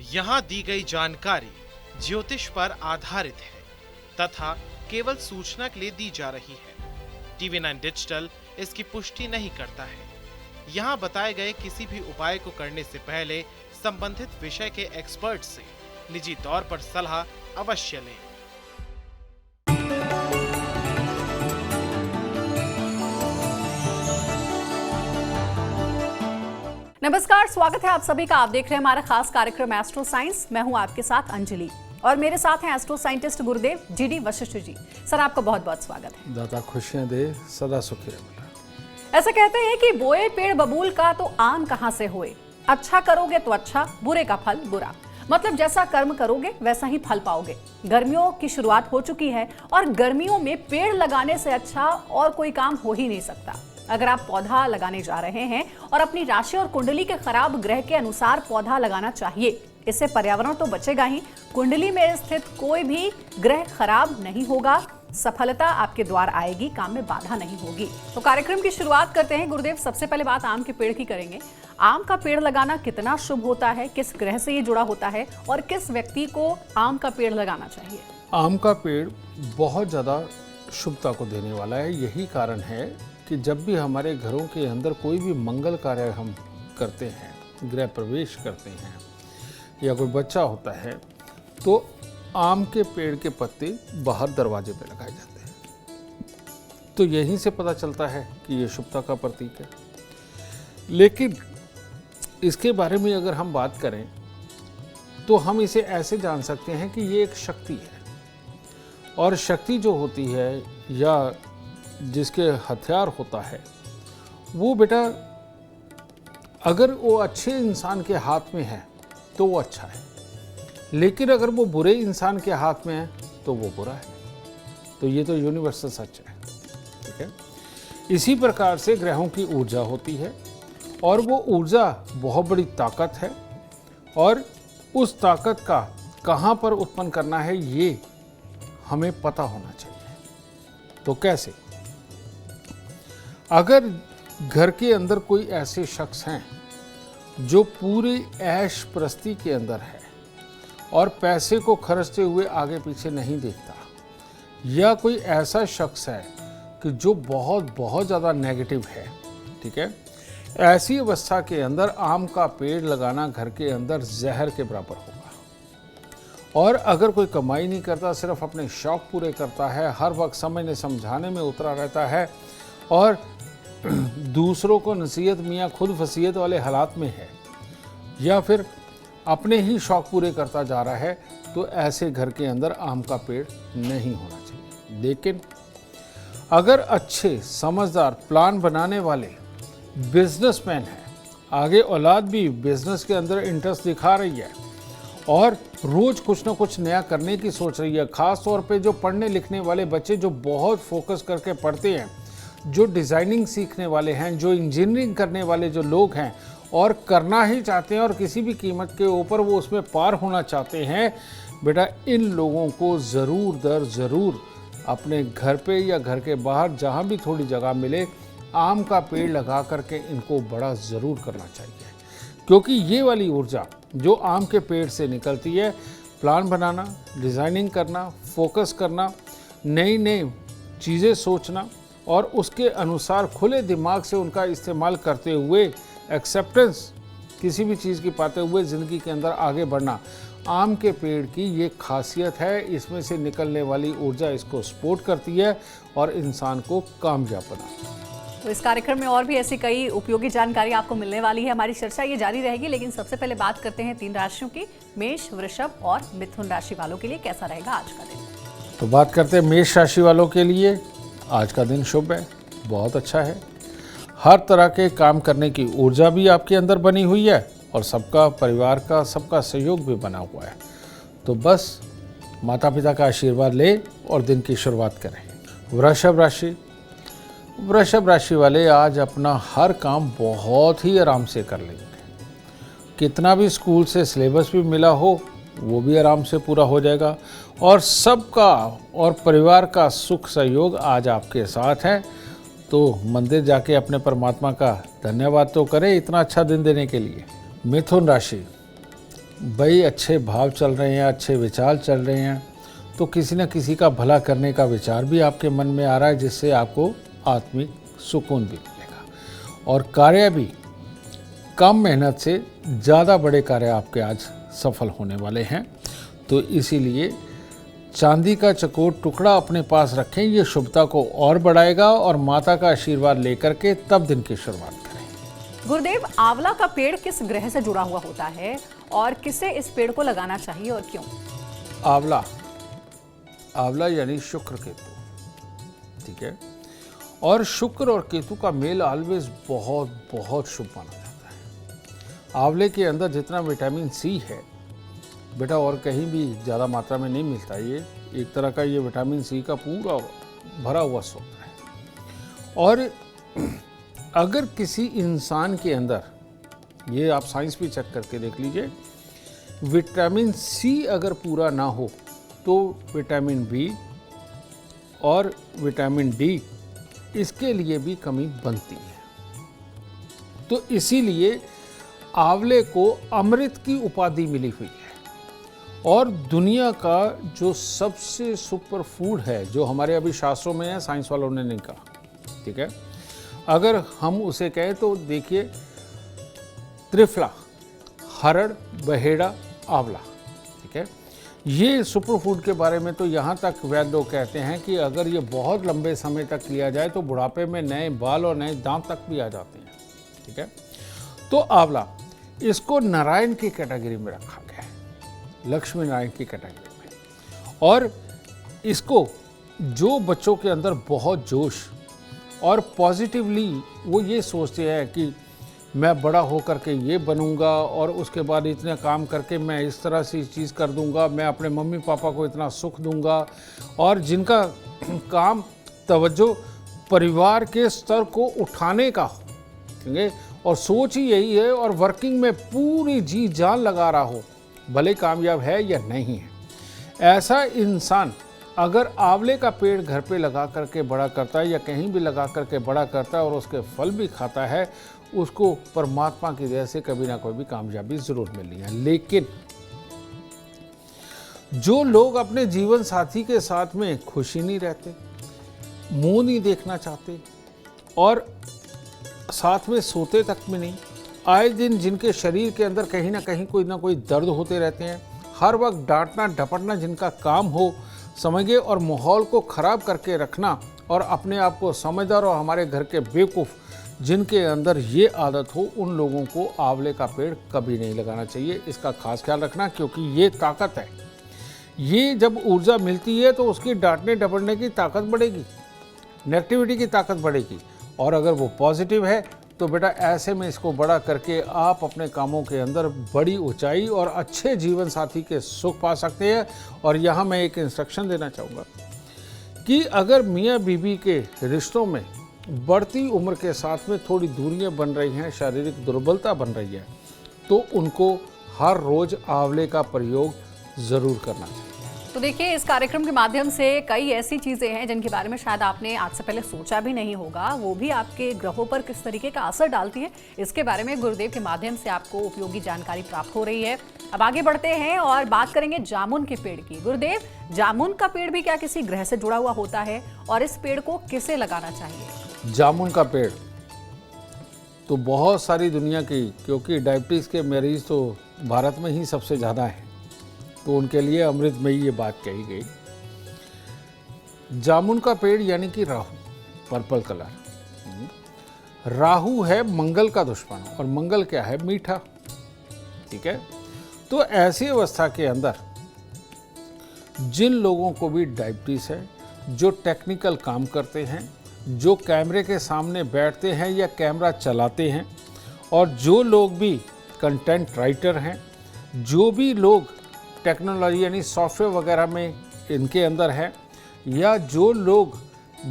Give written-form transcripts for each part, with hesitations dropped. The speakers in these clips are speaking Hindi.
यहाँ दी गई जानकारी ज्योतिष पर आधारित है तथा केवल सूचना के लिए दी जा रही है। TV9 डिजिटल इसकी पुष्टि नहीं करता है। यहाँ बताए गए किसी भी उपाय को करने से पहले संबंधित विषय के एक्सपर्ट से निजी तौर पर सलाह अवश्य लें। नमस्कार, स्वागत है आप सभी का। आप देख रहे हैं हमारा खास कार्यक्रम एस्ट्रो साइंस। मैं हूं आपके साथ अंजलि और मेरे साथ हैं एस्ट्रो साइंटिस्ट गुरुदेव जीडी वशिष्ठ जी। सर, आपका बहुत बहुत स्वागत है। दाता खुशियां दे, सदा सुखी रहे बेटा। ऐसा कहते हैं कि बोए पेड़ बबूल का तो आम कहां से होए, अच्छा करोगे तो अच्छा, बुरे का फल बुरा। मतलब जैसा कर्म करोगे वैसा ही फल पाओगे। गर्मियों की शुरुआत हो चुकी है और गर्मियों में पेड़ लगाने से अच्छा और कोई काम हो ही नहीं सकता। अगर आप पौधा लगाने जा रहे हैं और अपनी राशि और कुंडली के खराब ग्रह के अनुसार पौधा लगाना चाहिए, इससे पर्यावरण तो बचेगा ही, कुंडली में स्थित कोई भी ग्रह खराब नहीं होगा, सफलता आपके द्वार आएगी, काम में बाधा नहीं होगी। तो कार्यक्रम की शुरुआत करते हैं। गुरुदेव, सबसे पहले बात आम के पेड़ की करेंगे। आम का पेड़ लगाना कितना शुभ होता है, किस ग्रह से ये जुड़ा होता है और किस व्यक्ति को आम का पेड़ लगाना चाहिए? आम का पेड़ बहुत ज़्यादा शुभता को देने वाला है। यही कारण है कि जब भी हमारे घरों के अंदर कोई भी मंगल कार्य हम करते हैं, गृह प्रवेश करते हैं या कोई बच्चा होता है, तो आम के पेड़ के पत्ते बाहर दरवाजे पे लगाए जाते हैं। तो यहीं से पता चलता है कि ये शुभता का प्रतीक है। लेकिन इसके बारे में अगर हम बात करें तो हम इसे ऐसे जान सकते हैं कि ये एक शक्ति है, और शक्ति जो होती है या जिसके हथियार होता है, वो बेटा अगर वो अच्छे इंसान के हाथ में है तो वो अच्छा है, लेकिन अगर वो बुरे इंसान के हाथ में है तो वो बुरा है। तो ये तो यूनिवर्सल सच है, ठीक है। इसी प्रकार से ग्रहों की ऊर्जा होती है और वो ऊर्जा बहुत बड़ी ताकत है, और उस ताकत का कहाँ पर उत्पन्न करना है ये हमें पता होना चाहिए। तो कैसे? अगर घर के अंदर कोई ऐसे शख्स हैं जो पूरी ऐश प्रस्ती के अंदर है और पैसे को खर्चते हुए आगे पीछे नहीं देखता, या कोई ऐसा शख्स है कि जो बहुत ज़्यादा नेगेटिव है, ठीक है, ऐसी अवस्था के अंदर आम का पेड़ लगाना घर के अंदर जहर के बराबर होगा। और अगर कोई कमाई नहीं करता, सिर्फ अपने शौक पूरे करता है, हर वक्त समझने समझाने में उतरा रहता है और दूसरों को नसीहत मियाँ खुद वसीयत वाले हालात में है, या फिर अपने ही शौक पूरे करता जा रहा है, तो ऐसे घर के अंदर आम का पेड़ नहीं होना चाहिए। लेकिन अगर अच्छे समझदार प्लान बनाने वाले बिजनेसमैन हैं, आगे औलाद भी बिजनेस के अंदर इंटरेस्ट दिखा रही है और रोज कुछ ना कुछ नया करने की सोच रही है, खास तौर पे जो पढ़ने लिखने वाले बच्चे जो बहुत फोकस करके पढ़ते हैं, जो डिज़ाइनिंग सीखने वाले हैं, जो इंजीनियरिंग करने वाले जो लोग हैं और करना ही चाहते हैं और किसी भी कीमत के ऊपर वो उसमें पार होना चाहते हैं, बेटा इन लोगों को ज़रूर दर ज़रूर अपने घर पे या घर के बाहर जहाँ भी थोड़ी जगह मिले, आम का पेड़ लगा करके इनको बड़ा ज़रूर करना चाहिए। क्योंकि ये वाली ऊर्जा जो आम के पेड़ से निकलती है, प्लान बनाना, डिज़ाइनिंग करना, फोकस करना, नई नई चीज़ें सोचना और उसके अनुसार खुले दिमाग से उनका इस्तेमाल करते हुए एक्सेप्टेंस किसी भी चीज़ की पाते हुए ज़िंदगी के अंदर आगे बढ़ना, आम के पेड़ की ये खासियत है। इसमें से निकलने वाली ऊर्जा इसको सपोर्ट करती है और इंसान को कामयाब बनाती है। तो इस कार्यक्रम में और भी ऐसी कई उपयोगी जानकारी आपको मिलने वाली है। हमारी चर्चा ये जारी रहेगी, लेकिन सबसे पहले बात करते हैं 3 राशियों की। मेष, वृषभ और मिथुन राशि वालों के लिए कैसा रहेगा आज का दिन? तो बात करते हैं मेष राशि वालों के लिए। आज का दिन शुभ है, बहुत अच्छा है। हर तरह के काम करने की ऊर्जा भी आपके अंदर बनी हुई है और सबका परिवार का सबका सहयोग भी बना हुआ है। तो बस माता पिता का आशीर्वाद ले और दिन की शुरुआत करें। वृषभ राशि वाले आज अपना हर काम बहुत ही आराम से कर लेंगे। कितना भी स्कूल से सिलेबस भी मिला हो वो भी आराम से पूरा हो जाएगा और सबका और परिवार का सुख सहयोग आज आपके साथ है। तो मंदिर जाके अपने परमात्मा का धन्यवाद तो करें इतना अच्छा दिन देने के लिए। मिथुन राशि, भाई अच्छे भाव चल रहे हैं, अच्छे विचार चल रहे हैं, तो किसी न किसी का भला करने का विचार भी आपके मन में आ रहा है, जिससे आपको आत्मिक सुकून भी मिलेगा और कार्य भी कम मेहनत से ज़्यादा बड़े कार्य आपके आज सफल होने वाले हैं। तो इसीलिए चांदी का चकोर टुकड़ा अपने पास रखें, ये शुभता को और बढ़ाएगा और माता का आशीर्वाद लेकर के तब दिन की शुरुआत करें। गुरुदेव, आंवला का पेड़ किस ग्रह से जुड़ा हुआ होता है और किसे इस पेड़ को लगाना चाहिए और क्यों? आंवला यानी शुक्र केतु, ठीक है। और शुक्र और केतु का मेल ऑलवेज बहुत बहुत शुभ माना जाता है। आंवले के अंदर जितना विटामिन सी है बेटा, और कहीं भी ज़्यादा मात्रा में नहीं मिलता। ये एक तरह का ये विटामिन सी का पूरा भरा हुआ स्रोत है। और अगर किसी इंसान के अंदर, ये आप साइंस भी चेक करके देख लीजिए, विटामिन सी अगर पूरा ना हो तो विटामिन बी और विटामिन डी इसके लिए भी कमी बनती है। तो इसीलिए आंवले को अमृत की उपाधि मिली हुई है और दुनिया का जो सबसे सुपर फूड है, जो हमारे अभी शास्त्रों में है, साइंस वालों ने नहीं कहा, ठीक है। अगर हम उसे कहें तो देखिए, त्रिफला, हरड़, बहेड़ा, आंवला, ठीक है। ये सुपर फूड के बारे में तो यहाँ तक वैद्य लोग कहते हैं कि अगर ये बहुत लंबे समय तक लिया जाए तो बुढ़ापे में नए बाल और नए दांत तक भी आ जाते हैं, ठीक है। तो आंवला, इसको नारायण की कैटेगरी में रखा गया है, लक्ष्मी नारायण की कैटेगरी में। और इसको जो बच्चों के अंदर बहुत जोश और पॉजिटिवली वो ये सोचते हैं कि मैं बड़ा होकर के ये बनूंगा और उसके बाद इतने काम करके मैं इस तरह से चीज़ कर दूंगा, मैं अपने मम्मी पापा को इतना सुख दूंगा, और जिनका काम तवज्जो परिवार के स्तर को उठाने का हो, ठीक है, और सोच ही यही है, और वर्किंग में पूरी जी जान लगा रहा हो, भले कामयाब है या नहीं है, ऐसा इंसान अगर आंवले का पेड़ घर पे लगा करके बड़ा करता है या कहीं भी लगा करके बड़ा करता है और उसके फल भी खाता है, उसको परमात्मा की दया से कभी ना कोई भी कामयाबी जरूर मिलनी है। लेकिन जो लोग अपने जीवन साथी के साथ में खुशी नहीं रहते, मुंह नहीं देखना चाहते और साथ में सोते तक में नहीं, आए दिन जिनके शरीर के अंदर कहीं ना कोई दर्द होते रहते हैं, हर वक्त डांटना डपटना जिनका काम हो, समझिए, और माहौल को खराब करके रखना और अपने आप को समझदार और हमारे घर के बेवकूफ़ जिनके अंदर ये आदत हो, उन लोगों को आंवले का पेड़ कभी नहीं लगाना चाहिए। इसका खास ख्याल रखना, क्योंकि ये ताकत है। ये जब ऊर्जा मिलती है तो उसकी डांटने डपटने की ताकत बढ़ेगी, नेगेटिविटी की ताकत बढ़ेगी, और अगर वो पॉजिटिव है तो बेटा ऐसे में इसको बड़ा करके आप अपने कामों के अंदर बड़ी ऊंचाई और अच्छे जीवन साथी के सुख पा सकते हैं। और यहाँ मैं एक इंस्ट्रक्शन देना चाहूँगा कि अगर मियाँ बीवी के रिश्तों में बढ़ती उम्र के साथ में थोड़ी दूरियां बन रही हैं, शारीरिक दुर्बलता बन रही है, तो उनको हर रोज आंवले का प्रयोग ज़रूर करना चाहिए। तो देखिए, इस कार्यक्रम के माध्यम से कई ऐसी चीज़ें हैं जिनके बारे में शायद आपने आज से पहले सोचा भी नहीं होगा, वो भी आपके ग्रहों पर किस तरीके का असर डालती है, इसके बारे में गुरुदेव के माध्यम से आपको उपयोगी जानकारी प्राप्त हो रही है। अब आगे बढ़ते हैं और बात करेंगे जामुन के पेड़ की। गुरुदेव, जामुन का पेड़ भी क्या किसी ग्रह से जुड़ा हुआ होता है और इस पेड़ को किसे लगाना चाहिए? जामुन का पेड़ तो बहुत सारी दुनिया की, क्योंकि डायबिटीज़ के मरीज तो भारत में ही सबसे ज़्यादा हैं, तो उनके लिए अमृत में ही ये बात कही गई। जामुन का पेड़ यानी कि राहु, पर्पल कलर। राहु है मंगल का दुश्मन, और मंगल क्या है? मीठा, ठीक है। तो ऐसी अवस्था के अंदर जिन लोगों को भी डायबिटीज़ है, जो टेक्निकल काम करते हैं, जो कैमरे के सामने बैठते हैं या कैमरा चलाते हैं, और जो लोग भी कंटेंट राइटर हैं, जो भी लोग टेक्नोलॉजी यानी सॉफ्टवेयर वगैरह में इनके अंदर है, या जो लोग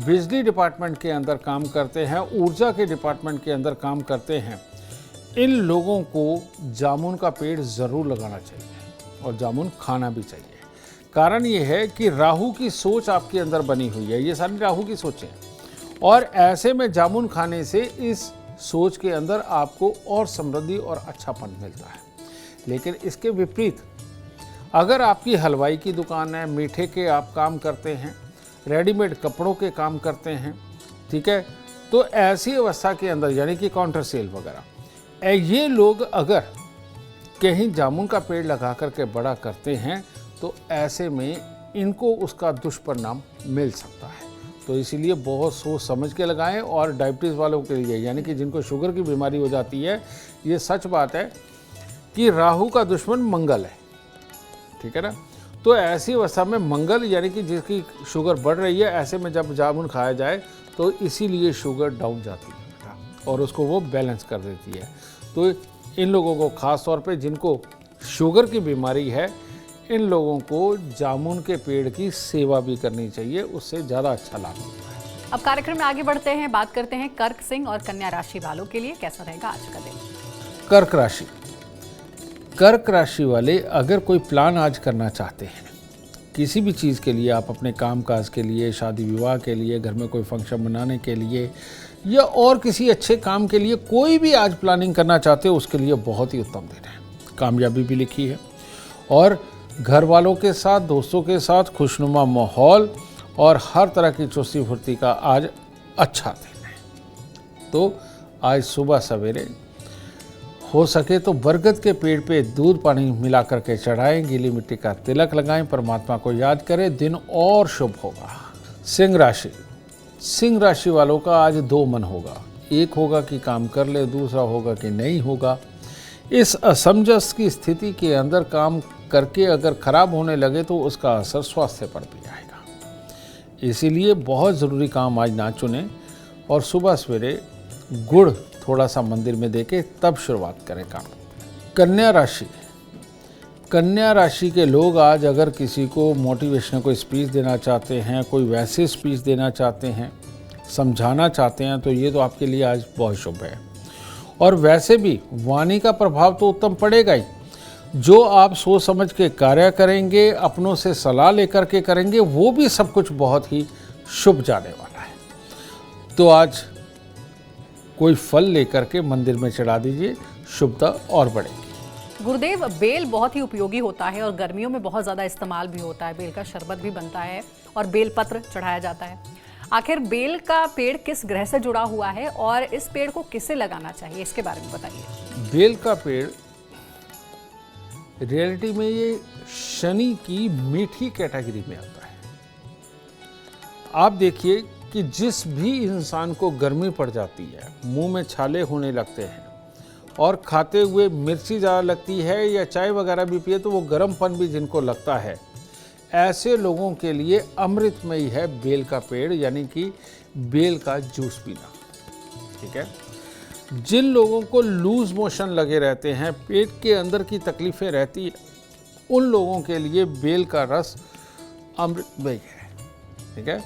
बिजली डिपार्टमेंट के अंदर काम करते हैं, ऊर्जा के डिपार्टमेंट के अंदर काम करते हैं, इन लोगों को जामुन का पेड़ ज़रूर लगाना चाहिए और जामुन खाना भी चाहिए। कारण ये है कि राहु की सोच आपके अंदर बनी हुई है, ये सारी राहु की सोचें, और ऐसे में जामुन खाने से इस सोच के अंदर आपको और समृद्धि और अच्छापन मिलता है। लेकिन इसके विपरीत अगर आपकी हलवाई की दुकान है, मीठे के आप काम करते हैं, रेडीमेड कपड़ों के काम करते हैं, ठीक है, तो ऐसी अवस्था के अंदर यानी कि काउंटर सेल वगैरह, ये लोग अगर कहीं जामुन का पेड़ लगा करके बड़ा करते हैं तो ऐसे में इनको उसका दुष्परिणाम मिल सकता है। तो इसीलिए बहुत सोच समझ के लगाएं। और डायबिटीज़ वालों के लिए यानी कि जिनको शुगर की बीमारी हो जाती है, ये सच बात है कि राहु का दुश्मन मंगल है, ठीक है ना। तो ऐसी अवस्था में मंगल यानी कि जिसकी शुगर बढ़ रही है, ऐसे में जब जामुन खाया जाए तो इसीलिए शुगर डाउन जाती है और उसको वो बैलेंस कर देती है। तो इन लोगों को ख़ास तौर पे जिनको शुगर की बीमारी है, इन लोगों को जामुन के पेड़ की सेवा भी करनी चाहिए, उससे ज़्यादा अच्छा लाभ होता है। अब कार्यक्रम में आगे बढ़ते हैं, बात करते हैं कर्क सिंह और कन्या राशि वालों के लिए कैसा रहेगा आज का दिन। कर्क राशि, कर्क राशि वाले अगर कोई प्लान आज करना चाहते हैं किसी भी चीज़ के लिए, आप अपने कामकाज के लिए, शादी विवाह के लिए, घर में कोई फंक्शन मनाने के लिए या और किसी अच्छे काम के लिए कोई भी आज प्लानिंग करना चाहते हो, उसके लिए बहुत ही उत्तम दिन है। कामयाबी भी लिखी है और घर वालों के साथ, दोस्तों के साथ खुशनुमा माहौल और हर तरह की चुस्ती फुर्ती का आज अच्छा दिन है। तो आज सुबह सवेरे हो सके तो बरगद के पेड़ पे दूध पानी मिला करके चढ़ाएं, गीली मिट्टी का तिलक लगाएं, परमात्मा को याद करें, दिन और शुभ होगा। सिंह राशि, सिंह राशि वालों का आज दो मन होगा, एक होगा कि काम कर ले, दूसरा होगा कि नहीं होगा। इस असमंजस की स्थिति के अंदर काम करके अगर खराब होने लगे तो उसका असर स्वास्थ्य पर भी आएगा, इसीलिए बहुत ज़रूरी काम आज ना चुनें और सुबह सवेरे गुड़ थोड़ा सा मंदिर में देके तब शुरुआत करें काम। कन्या राशि, कन्या राशि के लोग आज अगर किसी को मोटिवेशनल कोई स्पीच देना चाहते हैं, कोई वैसे स्पीच देना चाहते हैं, समझाना चाहते हैं, तो ये तो आपके लिए आज बहुत शुभ है। और वैसे भी वाणी का प्रभाव तो उत्तम पड़ेगा ही, जो आप सोच समझ के कार्य करेंगे, अपनों से सलाह लेकर के करेंगे, वो भी सब कुछ बहुत ही शुभ जाने वाला है। तो आज कोई फल लेकर के मंदिर में चढ़ा दीजिए, शुभता और बढ़ेगी। गुरुदेव, बेल बहुत ही उपयोगी होता है और गर्मियों में बहुत ज़्यादा इस्तेमाल भी होता है। बेल का शरबत भी बनता है और बेल पत्र चढ़ाया जाता है। आखिर बेल का पेड़ किस ग्रह से जुड़ा हुआ है और इस पेड़ को किसे लगाना चाहिए, इसके बारे में बताइए। बेल का पेड़ रियलिटी में ये शनि की मीठी कैटेगरी में आता है। आप देखिए कि जिस भी इंसान को गर्मी पड़ जाती है, मुंह में छाले होने लगते हैं और खाते हुए मिर्ची ज़्यादा लगती है या चाय वगैरह भी पिए तो वो गर्मपन भी जिनको लगता है, ऐसे लोगों के लिए अमृतमयी है बेल का पेड़, यानी कि बेल का जूस पीना, ठीक है। जिन लोगों को लूज मोशन लगे रहते हैं, पेट के अंदर की तकलीफ़ें रहती है, उन लोगों के लिए बेल का रस अमृतमयी है, ठीक है।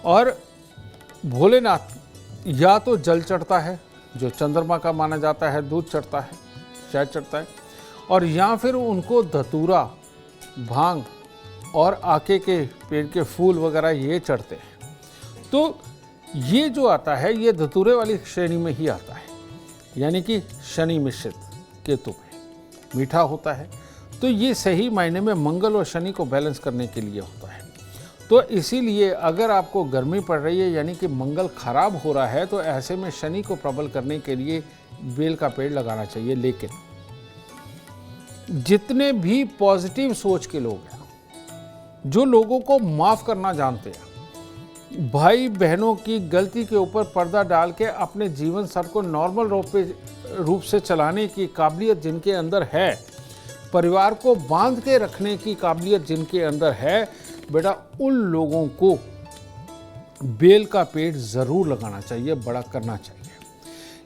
और भोलेनाथ या तो जल चढ़ता है, जो चंद्रमा का माना जाता है, दूध चढ़ता है, शहद चढ़ता है, और या फिर उनको धतूरा, भांग और आके के पेड़ के फूल वगैरह ये चढ़ते हैं। तो ये जो आता है ये धतूरे वाली श्रेणी में ही आता है, यानी कि शनि मिश्रित केतु में मीठा होता है। तो ये सही मायने में मंगल और शनि को बैलेंस करने के लिए होता है। तो इसीलिए अगर आपको गर्मी पड़ रही है यानी कि मंगल खराब हो रहा है, तो ऐसे में शनि को प्रबल करने के लिए बेल का पेड़ लगाना चाहिए। लेकिन जितने भी पॉजिटिव सोच के लोग हैं, जो लोगों को माफ़ करना जानते हैं, भाई बहनों की गलती के ऊपर पर्दा डाल के अपने जीवन स्तर को नॉर्मल रूप से चलाने की काबिलियत जिनके अंदर है, परिवार को बांध के रखने की काबिलियत जिनके अंदर है, बेटा उन लोगों को बेल का पेड़ ज़रूर लगाना चाहिए, बड़ा करना चाहिए।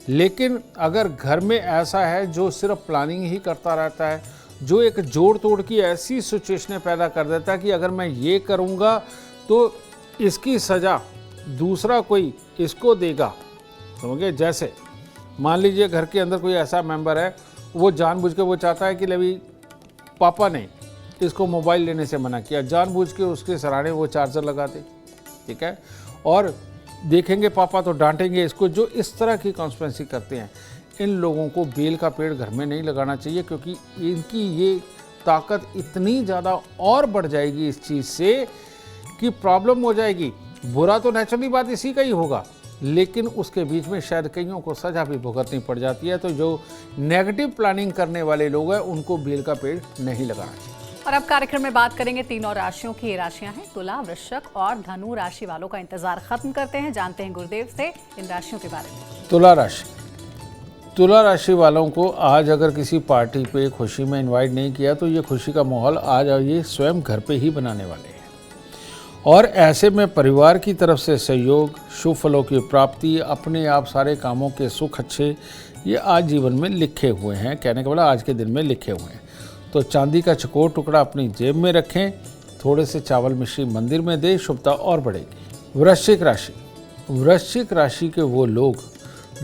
लेकिन अगर घर में ऐसा है जो सिर्फ प्लानिंग ही करता रहता है, जो एक जोड़ तोड़ की ऐसी सिचुएशनें पैदा कर देता है कि अगर मैं ये करूँगा तो इसकी सज़ा दूसरा कोई इसको देगा, समझे। जैसे मान लीजिए घर के अंदर कोई ऐसा मेंबर है, वो जानबूझ के वो चाहता है कि अभी पापा ने इसको मोबाइल लेने से मना किया, जानबूझ के उसके सराहने वो चार्जर लगा दे, ठीक है, और देखेंगे पापा तो डांटेंगे इसको, जो इस तरह की कॉन्स्पिरेसी करते हैं। इन लोगों को बेल का पेड़ घर में नहीं लगाना चाहिए, क्योंकि इनकी ये ताकत इतनी ज़्यादा और बढ़ जाएगी इस चीज़ से कि प्रॉब्लम हो जाएगी। बुरा तो नेचुरली बात इसी का ही होगा, लेकिन उसके बीच में शायद कईयों को सजा भी भुगतनी पड़ जाती है। तो जो नेगेटिव प्लानिंग करने वाले लोग हैं उनको बेल का पेड़ नहीं लगाना चाहिए। और अब कार्यक्रम में बात करेंगे 3 और राशियों की। ये राशियां हैं तुला, वृश्चिक और धनु राशि वालों का इंतजार खत्म करते हैं। जानते हैं गुरुदेव से इन राशियों के बारे में। तुला राशि, तुला राशि वालों को आज अगर किसी पार्टी पे खुशी में इनवाइट नहीं किया तो ये खुशी का माहौल आज ये स्वयं घर पे ही बनाने वाले हैं। और ऐसे में परिवार की तरफ से सहयोग, शुभ फलों की प्राप्ति, अपने आप सारे कामों के सुख अच्छे, ये आज जीवन में लिखे हुए हैं। कहने का मतलब आज के दिन में लिखे हुए हैं। तो चांदी का चकोर टुकड़ा अपनी जेब में रखें, थोड़े से चावल मिश्री मंदिर में दें, शुभता और बढ़ेगी। वृश्चिक राशि, वृश्चिक राशि के वो लोग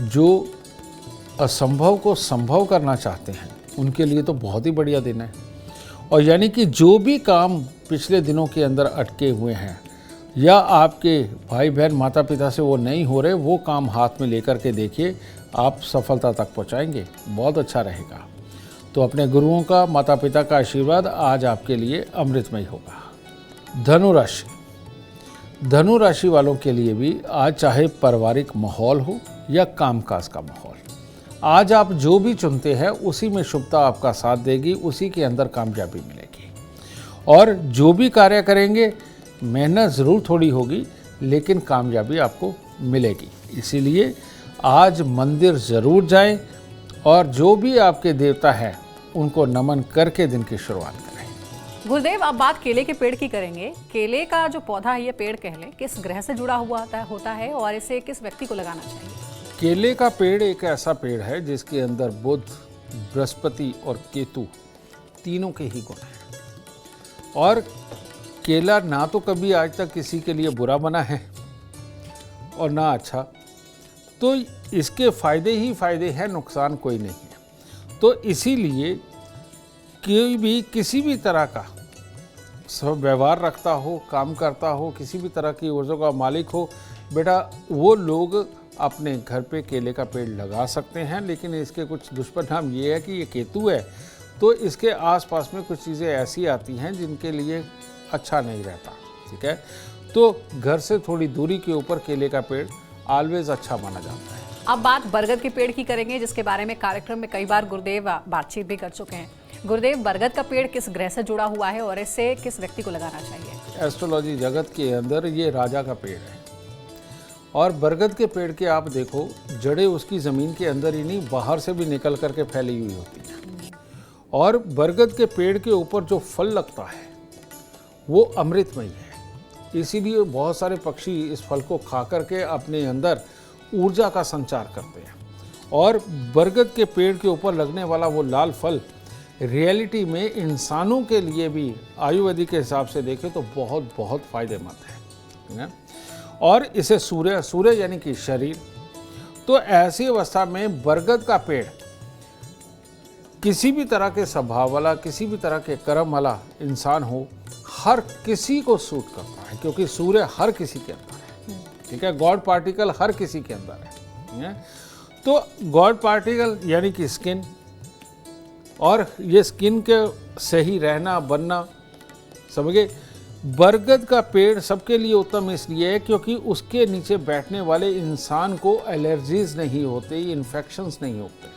जो असंभव को संभव करना चाहते हैं उनके लिए तो बहुत ही बढ़िया दिन है। और यानी कि जो भी काम पिछले दिनों के अंदर अटके हुए हैं या आपके भाई बहन माता पिता से वो नहीं हो रहे, वो काम हाथ में लेकर के देखिए, आप सफलता तक पहुंचाएंगे, बहुत अच्छा रहेगा। तो अपने गुरुओं का, माता पिता का आशीर्वाद आज आपके लिए अमृतमय होगा। धनु राशि, धनु राशि वालों के लिए भी आज चाहे पारिवारिक माहौल हो या कामकाज का माहौल, आज आप जो भी चुनते हैं उसी में शुभता आपका साथ देगी, उसी के अंदर कामयाबी मिलेगी। और जो भी कार्य करेंगे मेहनत ज़रूर थोड़ी होगी, लेकिन कामयाबी आपको मिलेगी। इसीलिए आज मंदिर ज़रूर जाएं और जो भी आपके देवता हैं उनको नमन करके दिन की शुरुआत करें। गुरुदेव, अब बात केले के पेड़ की करेंगे। केले का जो पौधा है, ये पेड़ कह लें, किस ग्रह से जुड़ा हुआ होता है और इसे किस व्यक्ति को लगाना चाहिए? केले का पेड़ एक ऐसा पेड़ है जिसके अंदर बुध, बृहस्पति और केतु तीनों के ही गुण हैं। और केला ना तो कभी आज तक किसी के लिए बुरा बना है और ना अच्छा, तो इसके फायदे ही फायदे हैं, नुकसान कोई नहीं है। तो इसीलिए कोई भी किसी भी तरह का सब व्यवहार रखता हो, काम करता हो, किसी भी तरह की ऊर्जा का मालिक हो, बेटा वो लोग अपने घर पे केले का पेड़ लगा सकते हैं। लेकिन इसके कुछ दुष्परिणाम ये है कि ये केतु है, तो इसके आसपास में कुछ चीज़ें ऐसी आती हैं जिनके लिए अच्छा नहीं रहता। ठीक है, तो घर से थोड़ी दूरी के ऊपर केले का पेड़ ऑलवेज अच्छा माना जाता है। अब बात बरगद के पेड़ की करेंगे, जिसके बारे में कार्यक्रम में कई बार गुरुदेव बातचीत भी कर चुके हैं। गुरुदेव, बरगद का पेड़ किस ग्रह से जुड़ा हुआ है और इसे किस व्यक्ति को लगाना चाहिए? एस्ट्रोलॉजी जगत के अंदर ये राजा का पेड़ है। और बरगद के पेड़ के आप देखो, जड़ें उसकी ज़मीन के अंदर ही नहीं, बाहर से भी निकल करके फैली हुई होती हैं। और बरगद के पेड़ के ऊपर जो फल लगता है वो अमृतमय है। इसीलिए बहुत सारे पक्षी इस फल को खा करके अपने अंदर ऊर्जा का संचार करते हैं। और बरगद के पेड़ के ऊपर लगने वाला वो लाल फल रियलिटी में इंसानों के लिए भी आयुर्वेदिक के हिसाब से देखें तो बहुत बहुत फायदेमंद है। और इसे सूर्य यानी कि शरीर, तो ऐसी अवस्था में बरगद का पेड़ किसी भी तरह के स्वभाव वाला, किसी भी तरह के कर्म वाला इंसान हो, हर किसी को सूट करता है, क्योंकि सूर्य हर किसी के अंदर है। ठीक है, गॉड पार्टिकल हर किसी के अंदर है। तो गॉड पार्टिकल यानी कि स्किन, और ये स्किन के सही रहना बनना, समझे। बरगद का पेड़ सबके लिए उत्तम इसलिए है क्योंकि उसके नीचे बैठने वाले इंसान को एलर्जीज नहीं होते, इन्फेक्शंस नहीं होते।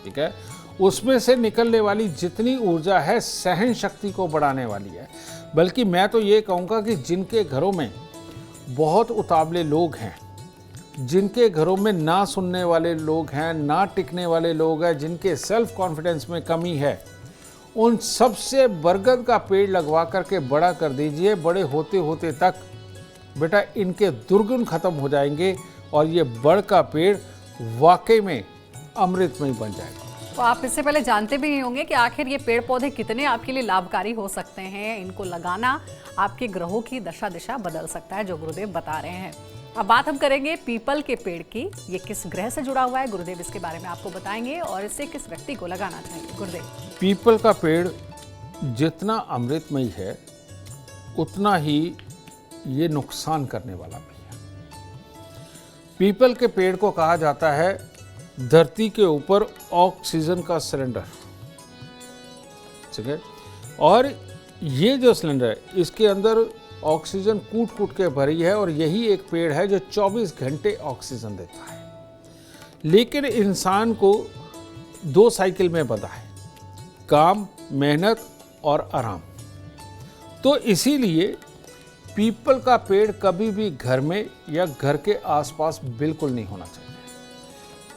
ठीक है, उसमें से निकलने वाली जितनी ऊर्जा है सहन शक्ति को बढ़ाने वाली है। बल्कि मैं तो ये कहूँगा कि जिनके घरों में बहुत उतावले लोग हैं, जिनके घरों में ना सुनने वाले लोग हैं, ना टिकने वाले लोग हैं, जिनके सेल्फ कॉन्फिडेंस में कमी है, उन सबसे बरगद का पेड़ लगवा करके बड़ा कर दीजिए। बड़े होते होते तक बेटा इनके दुर्गुण खत्म हो जाएंगे और ये बड़ का पेड़ वाकई में अमृतमय बन जाएगा। तो आप इससे पहले जानते भी नहीं होंगे कि आखिर ये पेड़ पौधे कितने आपके लिए लाभकारी हो सकते हैं। इनको लगाना आपके ग्रहों की दशा दिशा बदल सकता है, जो गुरुदेव बता रहे हैं। अब बात हम करेंगे पीपल के पेड़ की। ये किस ग्रह से जुड़ा हुआ है, गुरुदेव इसके बारे में आपको बताएंगे और इसे किस व्यक्ति को लगाना चाहिए। गुरुदेव, पीपल का पेड़ जितना अमृतमय है उतना ही ये नुकसान करने वाला भी है। पीपल के पेड़ को कहा जाता है धरती के ऊपर ऑक्सीजन का सिलेंडर, ठीक है, और ये जो सिलेंडर है इसके अंदर ऑक्सीजन कूट कूट के भरी है और यही एक पेड़ है जो 24 घंटे ऑक्सीजन देता है। लेकिन इंसान को 2 साइकिल में बंधा है, काम, मेहनत और आराम। तो इसीलिए पीपल का पेड़ कभी भी घर में या घर के आसपास बिल्कुल नहीं होना चाहिए।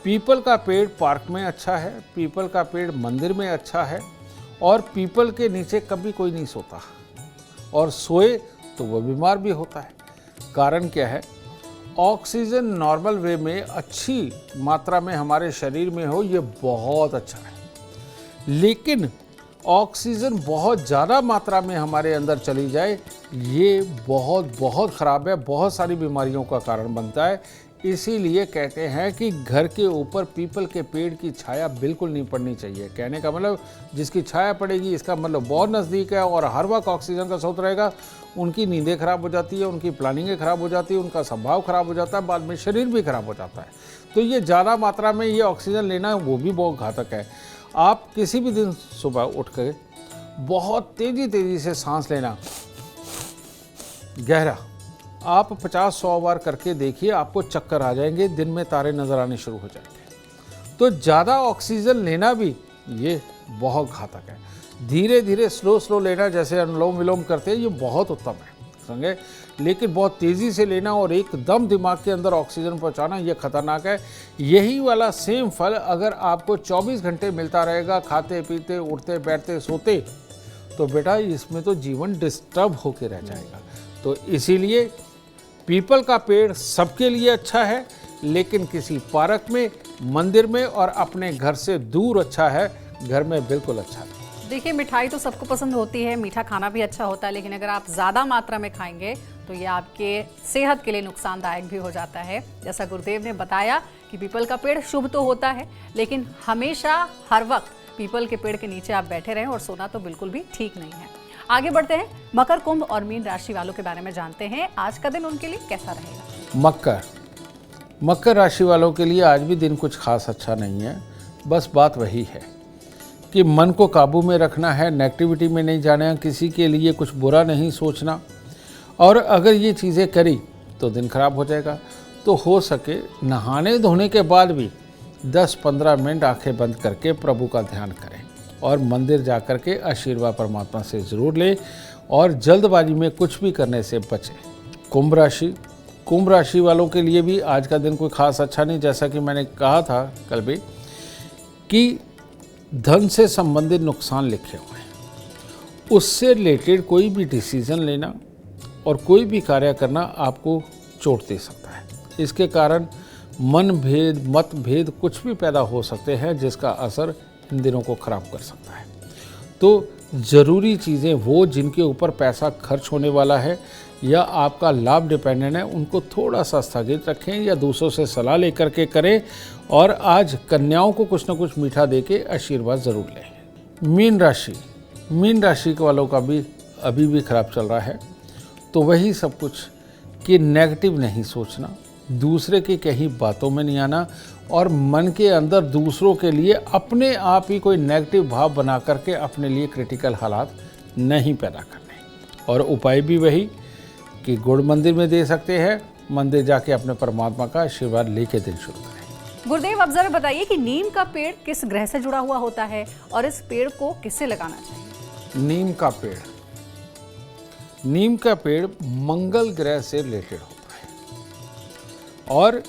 पीपल का पेड़ पार्क में अच्छा है, पीपल का पेड़ मंदिर में अच्छा है, और पीपल के नीचे कभी कोई नहीं सोता, और सोए तो वो बीमार भी होता है। कारण क्या है? ऑक्सीजन नॉर्मल वे में अच्छी मात्रा में हमारे शरीर में हो, ये बहुत अच्छा है। लेकिन ऑक्सीजन बहुत ज़्यादा मात्रा में हमारे अंदर चली जाए, ये बहुत बहुत ख़राब है, बहुत सारी बीमारियों का कारण बनता है। इसीलिए कहते हैं कि घर के ऊपर पीपल के पेड़ की छाया बिल्कुल नहीं पड़नी चाहिए। कहने का मतलब जिसकी छाया पड़ेगी इसका मतलब बहुत नज़दीक है और हर वक्त ऑक्सीजन का स्रोत रहेगा, उनकी नींदें खराब हो जाती है, उनकी प्लानिंगें खराब हो जाती है, उनका स्वभाव खराब हो जाता है, बाद में शरीर भी खराब हो जाता है। तो ये ज़्यादा मात्रा में ये ऑक्सीजन लेना वो भी बहुत घातक है। आप किसी भी दिन सुबह उठ कर बहुत तेज़ी से सांस लेना, गहरा, आप 50-100 बार करके देखिए, आपको चक्कर आ जाएंगे, दिन में तारे नज़र आने शुरू हो जाएंगे। तो ज़्यादा ऑक्सीजन लेना भी ये बहुत घातक है। धीरे धीरे स्लो लेना, जैसे अनुलोम विलोम करते हैं, ये बहुत उत्तम है, समझे। लेकिन बहुत तेज़ी से लेना और एकदम दिमाग के अंदर ऑक्सीजन पहुंचाना, ये खतरनाक है। यही वाला सेम फल अगर आपको 24 घंटे मिलता रहेगा, खाते पीते उठते बैठते सोते, तो बेटा इसमें तो जीवन डिस्टर्ब होके रह जाएगा। तो इसीलिए पीपल का पेड़ सबके लिए अच्छा है, लेकिन किसी पार्क में, मंदिर में और अपने घर से दूर अच्छा है, घर में बिल्कुल अच्छा नहीं। देखिए, मिठाई तो सबको पसंद होती है, मीठा खाना भी अच्छा होता है, लेकिन अगर आप ज़्यादा मात्रा में खाएंगे तो ये आपके सेहत के लिए नुकसानदायक भी हो जाता है। जैसा गुरुदेव ने बताया कि पीपल का पेड़ शुभ तो होता है, लेकिन हमेशा हर वक्त पीपल के पेड़ के नीचे आप बैठे रहें और सोना तो बिल्कुल भी ठीक नहीं है। आगे बढ़ते हैं, मकर, कुंभ और मीन राशि वालों के बारे में जानते हैं। आज का दिन उनके लिए कैसा रहेगा? मकर राशि वालों के लिए आज भी दिन कुछ खास अच्छा नहीं है। बस बात वही है कि मन को काबू में रखना है, नेगेटिविटी में नहीं जाना, किसी के लिए कुछ बुरा नहीं सोचना, और अगर ये चीज़ें करी तो दिन खराब हो जाएगा। तो हो सके नहाने धोने के बाद भी 10-15 मिनट आंखें बंद करके प्रभु का ध्यान करें और मंदिर जा कर के आशीर्वाद परमात्मा से ज़रूर लें, और जल्दबाजी में कुछ भी करने से बचें। कुंभ राशि वालों के लिए भी आज का दिन कोई खास अच्छा नहीं। जैसा कि मैंने कहा था कल भी कि धन से संबंधित नुकसान लिखे हुए हैं, उससे रिलेटेड कोई भी डिसीज़न लेना और कोई भी कार्य करना आपको चोट दे सकता है। इसके कारण मनभेद, मतभेद कुछ भी पैदा हो सकते हैं, जिसका असर इन दिनों को ख़राब कर सकता है। तो ज़रूरी चीज़ें वो जिनके ऊपर पैसा खर्च होने वाला है या आपका लाभ डिपेंडेंट है, उनको थोड़ा सा स्थगित रखें या दूसरों से सलाह लेकर के करें। और आज कन्याओं को कुछ ना कुछ मीठा दे के आशीर्वाद ज़रूर लें। मीन राशि के वालों का भी अभी भी खराब चल रहा है। तो वही सब कुछ कि नेगेटिव नहीं सोचना, दूसरे की कहीं बातों में नहीं आना, और मन के अंदर दूसरों के लिए अपने आप ही कोई नेगेटिव भाव बना करके अपने लिए क्रिटिकल हालात नहीं पैदा करने। और उपाय भी वही कि गुड़ मंदिर में दे सकते हैं, मंदिर जाके अपने परमात्मा का आशीर्वाद लेके दिन शुरू करें। गुरुदेव, अब जरा बताइए कि नीम का पेड़ किस ग्रह से जुड़ा हुआ होता है और इस पेड़ को किससे लगाना चाहिए? नीम का पेड़ मंगल ग्रह से रिलेटेड होता है। और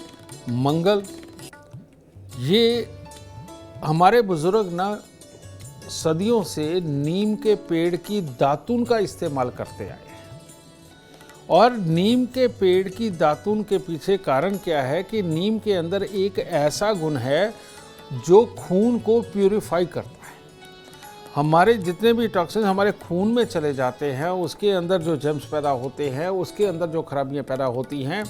मंगल, ये हमारे बुजुर्ग ना सदियों से नीम के पेड़ की दातून का इस्तेमाल करते आए हैं। और नीम के पेड़ की दातून के पीछे कारण क्या है कि नीम के अंदर एक ऐसा गुण है जो खून को प्यूरिफाई करता है। हमारे जितने भी टॉक्सिन हमारे खून में चले जाते हैं, उसके अंदर जो जर्म्स पैदा होते हैं, उसके अंदर जो खराबियां पैदा होती हैं,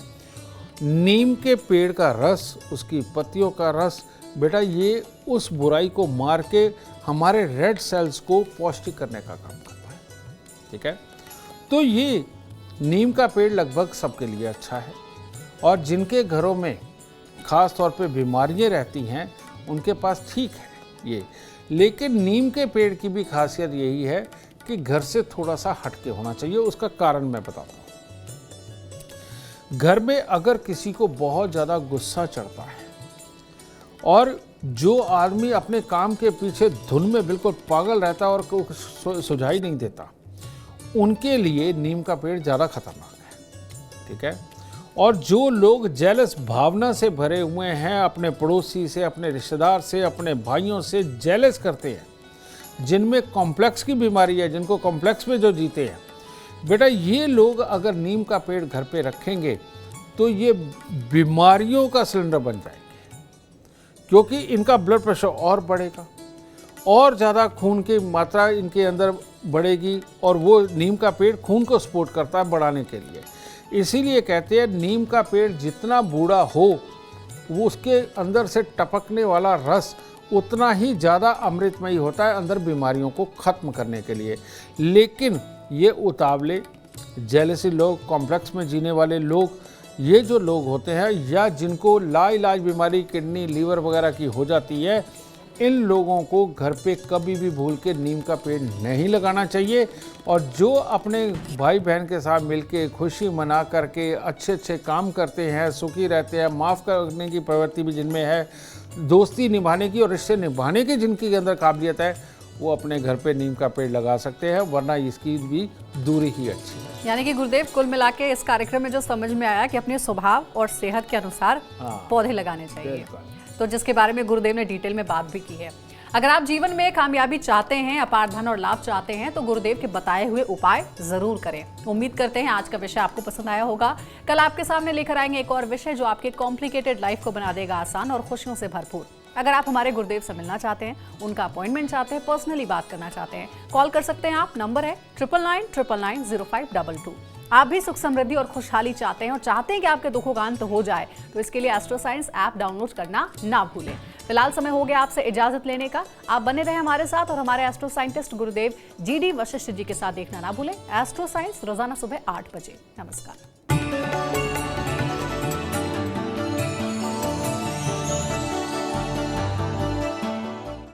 नीम के पेड़ का रस, उसकी पत्तियों का रस, बेटा ये उस बुराई को मार के हमारे रेड सेल्स को पौष्टिक करने का काम करता है। ठीक है, तो ये नीम का पेड़ लगभग सबके लिए अच्छा है। और जिनके घरों में ख़ास तौर पे बीमारियां रहती हैं उनके पास ठीक है ये। लेकिन नीम के पेड़ की भी खासियत यही है कि घर से थोड़ा सा हटके होना चाहिए। उसका कारण मैं बताता हूँ। घर में अगर किसी को बहुत ज़्यादा गुस्सा चढ़ता है और जो आदमी अपने काम के पीछे धुन में बिल्कुल पागल रहता है और सुझाई नहीं देता, उनके लिए नीम का पेड़ ज़्यादा खतरनाक है। ठीक है। और जो लोग जेलस भावना से भरे हुए हैं, अपने पड़ोसी से, अपने रिश्तेदार से, अपने भाइयों से जेलस करते हैं, जिनमें कॉम्प्लेक्स की बीमारी है, जिनको कॉम्प्लेक्स में जो जीते हैं, बेटा ये लोग अगर नीम का पेड़ घर पे रखेंगे तो ये बीमारियों का सिलेंडर बन जाएंगे, क्योंकि इनका ब्लड प्रेशर और बढ़ेगा और ज़्यादा खून की मात्रा इनके अंदर बढ़ेगी। और वो नीम का पेड़ खून को सपोर्ट करता है बढ़ाने के लिए। इसीलिए कहते हैं नीम का पेड़ जितना बूढ़ा हो वो उसके अंदर से टपकने वाला रस उतना ही ज़्यादा अमृतमयी होता है अंदर बीमारियों को ख़त्म करने के लिए। लेकिन ये उतावले, जेलसी लोग, कॉम्प्लेक्स में जीने वाले लोग, ये जो लोग होते हैं या जिनको लाइलाज बीमारी किडनी, लीवर वगैरह की हो जाती है, इन लोगों को घर पे कभी भी भूल के नीम का पेड़ नहीं लगाना चाहिए। और जो अपने भाई बहन के साथ मिलके खुशी मना करके अच्छे अच्छे काम करते हैं, सुखी रहते हैं, माफ़ करने की प्रवृत्ति भी जिनमें है, दोस्ती निभाने की और रिश्ते निभाने की जिनके अंदर काबिलियत है, वो अपने घर पे नीम का पेड़ लगा सकते हैं, वरना इसकी भी दूरी ही अच्छी है। यानी कि गुरुदेव, कुल मिला के इस कार्यक्रम में जो समझ में आया कि अपने स्वभाव और सेहत के अनुसार पौधे लगाने चाहिए, तो जिसके बारे में गुरुदेव ने डिटेल में बात भी की है। अगर आप जीवन में कामयाबी चाहते हैं, अपार धन और लाभ चाहते हैं, तो गुरुदेव के बताए हुए उपाय जरूर करें। उम्मीद करते हैं आज का विषय आपको पसंद आया होगा। कल आपके सामने लेकर आएंगे एक और विषय जो आपके कॉम्प्लिकेटेड लाइफ को बना देगा आसान और खुशियों से भरपूर। अगर आप हमारे गुरुदेव से मिलना चाहते हैं, उनका अपॉइंटमेंट चाहते हैं, पर्सनली बात करना चाहते हैं, कॉल कर सकते हैं आप। नंबर है 9999990522। आप भी सुख समृद्धि और खुशहाली चाहते हैं और चाहते हैं कि आपके दुखों का अंत हो जाए, तो इसके लिए एस्ट्रो साइंस ऐप डाउनलोड करना ना भूलें। फिलहाल समय हो गया आपसे इजाजत लेने का। आप बने रहे हमारे साथ और हमारे एस्ट्रो साइंटिस्ट गुरुदेव GD वशिष्ठ जी के साथ देखना ना भूलें। एस्ट्रो साइंस रोजाना सुबह 8 बजे। नमस्कार।